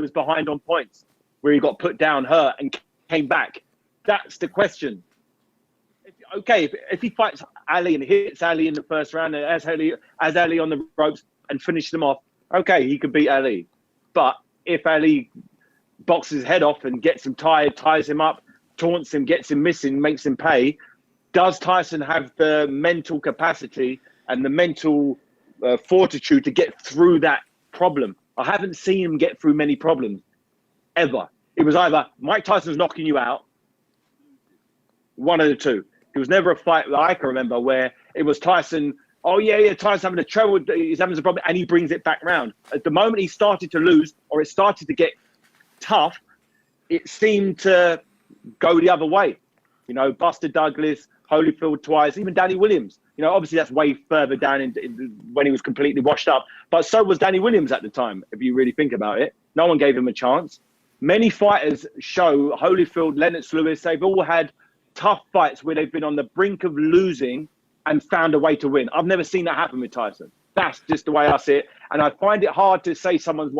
was behind on points, where he got put down, hurt, and came back. That's the question. If he fights Ali and hits Ali in the first round and has Ali on the ropes and finishes him off, okay, he could beat Ali. But if Ali boxes his head off and gets him tired, ties him up, taunts him, gets him missing, makes him pay, does Tyson have the mental capacity and the mental fortitude to get through that problem? I haven't seen him get through many problems, ever. It was either Mike Tyson's knocking you out, one of the two. It was never a fight that I can remember where it was Tyson, Tyson's having a trouble, he's having a problem, and he brings it back round. At the moment he started to lose, or it started to get tough, it seemed to go the other way. You know, Buster Douglas, Holyfield twice, even Danny Williams. You know, obviously that's way further down when he was completely washed up. But so was Danny Williams at the time, if you really think about it. No one gave him a chance. Many fighters show, Holyfield, Lennox Lewis, they've all had tough fights where they've been on the brink of losing and found a way to win. I've never seen that happen with Tyson. That's just the way I see it. And I find it hard to say someone's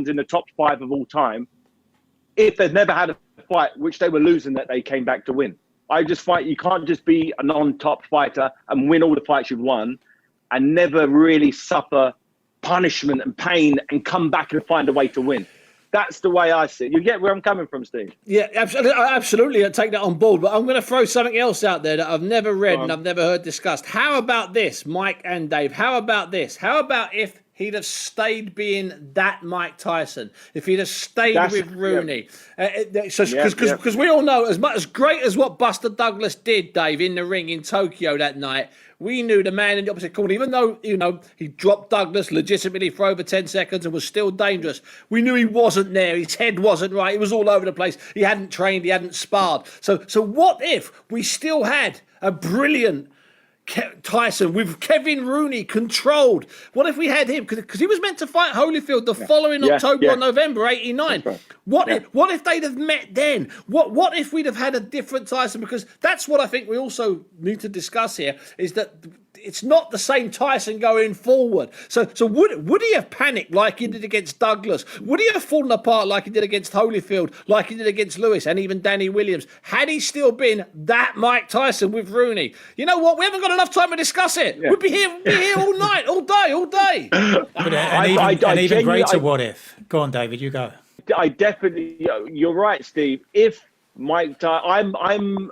in the top 5 of all time if they've never had a fight which they were losing that they came back to win. I just find you can't just be a non-top fighter and win all the fights you've won and never really suffer punishment and pain and come back and find a way to win. That's the way I see it. You get where I'm coming from, Steve? Yeah, absolutely. I take that on board. But I'm going to throw something else out there that I've never read and I've never heard discussed. How about this, Mike and Dave? How about this? How about if he'd have stayed being that Mike Tyson, if he'd have stayed with Rooney? Because we all know, as great as what Buster Douglas did, Dave, in the ring in Tokyo that night, we knew the man in the opposite corner, even though, you know, he dropped Douglas legitimately for over 10 seconds and was still dangerous, we knew he wasn't there. His head wasn't right. He was all over the place. He hadn't trained. He hadn't sparred. So what if we still had a brilliant Tyson with Kevin Rooney controlled? What if we had him? Because he was meant to fight Holyfield the following October or November '89. Right. What if they'd have met then? What if we'd have had a different Tyson? Because that's what I think we also need to discuss here, is that it's not the same Tyson going forward. So would he have panicked like he did against Douglas? Would he have fallen apart like he did against Holyfield, like he did against Lewis and even Danny Williams? Had he still been that Mike Tyson with Rooney? You know what? We haven't got enough time to discuss it. Yeah. We'd be here all night, all day. But an even greater what if? Go on, David, you go. I definitely, you're right, Steve. If Mike Tyson,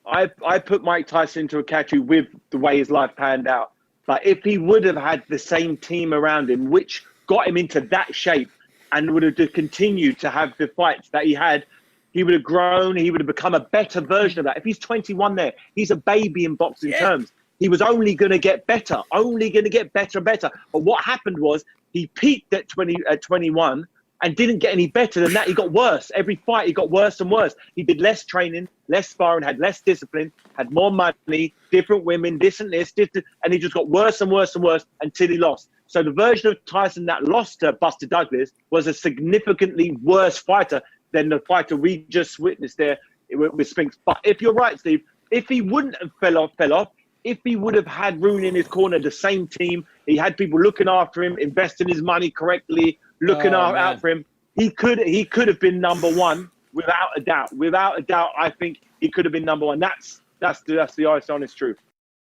I put Mike Tyson into a category with the way his life panned out. But if he would have had the same team around him, which got him into that shape and would have continued to have the fights that he had, he would have grown. He would have become a better version of that. If he's 21 there, he's a baby in boxing terms. He was only going to get better, and better. But what happened was he peaked at 21 and didn't get any better than that. He got worse. Every fight, he got worse and worse. He did less training, less sparring, had less discipline, had more money, different women, this and this, and he just got worse and worse and worse until he lost. So the version of Tyson that lost to Buster Douglas was a significantly worse fighter than the fighter we just witnessed there with Spinks. But if you're right, Steve, if he wouldn't have fell off, if he would have had Rooney in his corner, the same team, he had people looking after him, investing his money correctly, looking out for him, he could have been number one without a doubt. Without a doubt, I think he could have been number one. That's the honest truth.